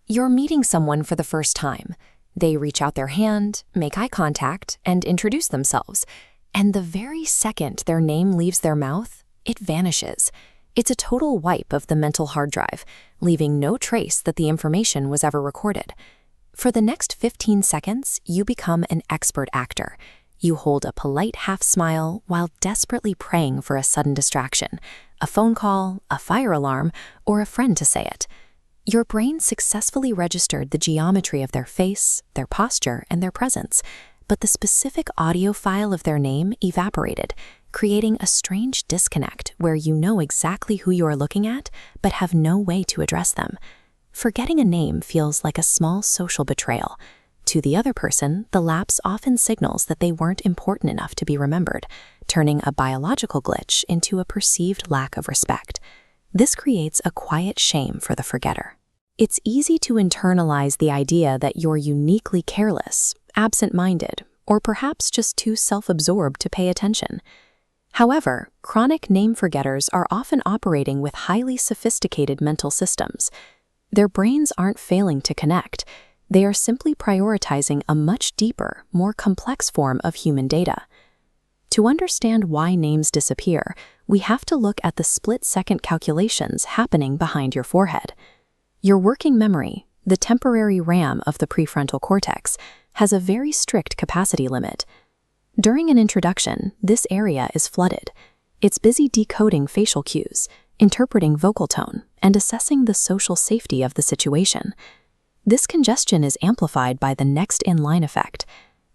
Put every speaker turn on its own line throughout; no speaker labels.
You're meeting someone for the first time. They reach out their hand, make eye contact, and introduce themselves. And the very second their name leaves their mouth, it vanishes. It's a total wipe of the mental hard drive, leaving no trace that the information was ever recorded. For the next 15 seconds, you become an expert actor. You hold a polite half-smile while desperately praying for a sudden distraction, a phone call, a fire alarm, or a friend to say it. Your brain successfully registered the geometry of their face, their posture, and their presence, but the specific audio file of their name evaporated, creating a strange disconnect where you know exactly who you are looking at, but have no way to address them. Forgetting a name feels like a small social betrayal. To the other person, the lapse often signals that they weren't important enough to be remembered, turning a biological glitch into a perceived lack of respect. This creates a quiet shame for the forgetter. It's easy to internalize the idea that you're uniquely careless, absent-minded, or perhaps just too self-absorbed to pay attention. However, chronic name forgetters are often operating with highly sophisticated mental systems. Their brains aren't failing to connect. They are simply prioritizing a much deeper, more complex form of human data. To understand why names disappear, we have to look at the split-second calculations happening behind your forehead. Your working memory, the temporary RAM of the prefrontal cortex, has a very strict capacity limit. During an introduction, this area is flooded. It's busy decoding facial cues, interpreting vocal tone, and assessing the social safety of the situation. This congestion is amplified by the next-in-line effect.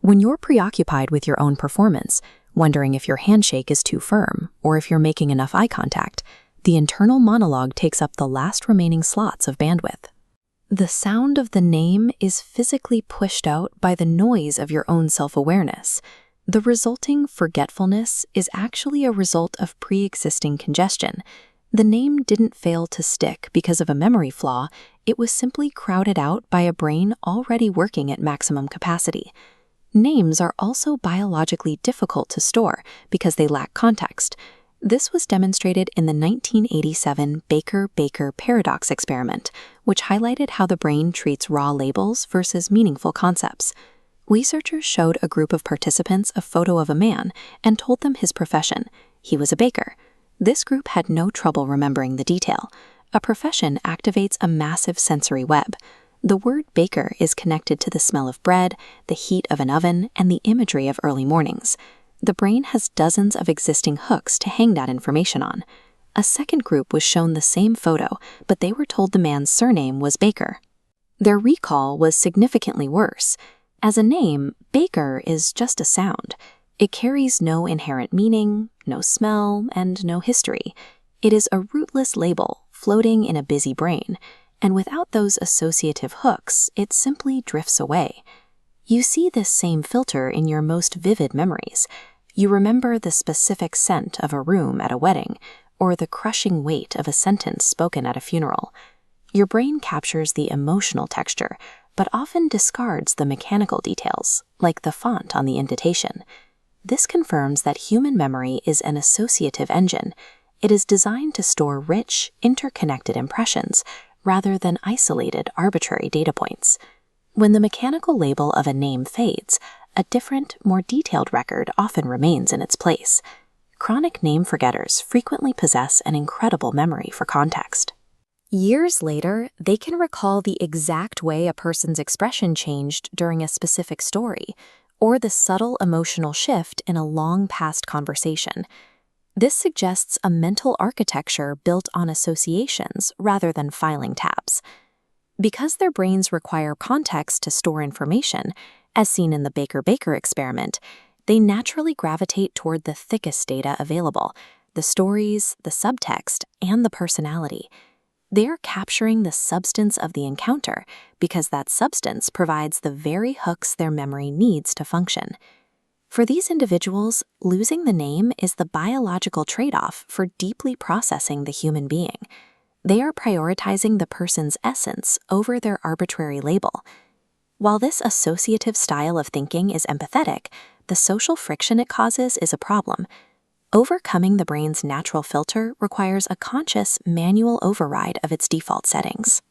When you're preoccupied with your own performance, wondering if your handshake is too firm or if you're making enough eye contact, the internal monologue takes up the last remaining slots of bandwidth. The sound of the name is physically pushed out by the noise of your own self-awareness. The resulting forgetfulness is actually a result of pre-existing congestion. The name didn't fail to stick because of a memory flaw, it was simply crowded out by a brain already working at maximum capacity. Names are also biologically difficult to store because they lack context. This was demonstrated in the 1987 Baker-Baker paradox experiment, which highlighted how the brain treats raw labels versus meaningful concepts. Researchers showed a group of participants a photo of a man and told them his profession. He was a baker. This group had no trouble remembering the detail. A profession activates a massive sensory web. The word baker is connected to the smell of bread, the heat of an oven, and the imagery of early mornings. The brain has dozens of existing hooks to hang that information on. A second group was shown the same photo, but they were told the man's surname was Baker. Their recall was significantly worse. As a name, Baker is just a sound. It carries no inherent meaning, no smell, and no history. It is a rootless label floating in a busy brain, and without those associative hooks, it simply drifts away. You see this same filter in your most vivid memories. You remember the specific scent of a room at a wedding, or the crushing weight of a sentence spoken at a funeral. Your brain captures the emotional texture, but often discards the mechanical details, like the font on the invitation. This confirms that human memory is an associative engine. It is designed to store rich, interconnected impressions, rather than isolated, arbitrary data points. When the mechanical label of a name fades, a different, more detailed record often remains in its place. Chronic name forgetters frequently possess an incredible memory for context. Years later, they can recall the exact way a person's expression changed during a specific story, or the subtle emotional shift in a long-past conversation. This suggests a mental architecture built on associations rather than filing tabs. Because their brains require context to store information, as seen in the Baker-Baker experiment, they naturally gravitate toward the thickest data available, the stories, the subtext, and the personality. They are capturing the substance of the encounter because that substance provides the very hooks their memory needs to function. For these individuals, losing the name is the biological trade-off for deeply processing the human being. They are prioritizing the person's essence over their arbitrary label. While this associative style of thinking is empathetic, the social friction it causes is a problem. Overcoming the brain's natural filter requires a conscious, manual override of its default settings.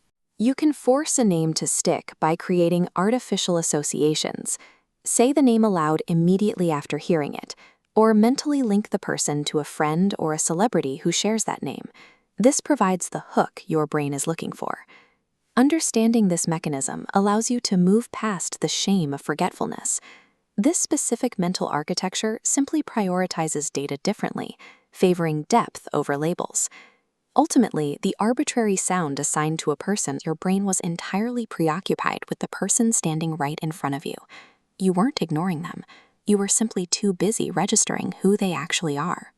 You can force a name to stick by creating artificial associations. Say the name aloud immediately after hearing it, or mentally link the person to a friend or a celebrity who shares that name. This provides the hook your brain is looking for. Understanding this mechanism allows you to move past the shame of forgetfulness. This specific mental architecture simply prioritizes data differently, favoring depth over labels. Ultimately, the arbitrary sound assigned to a person, your brain was entirely preoccupied with the person standing right in front of you. You weren't ignoring them. You were simply too busy registering who they actually are.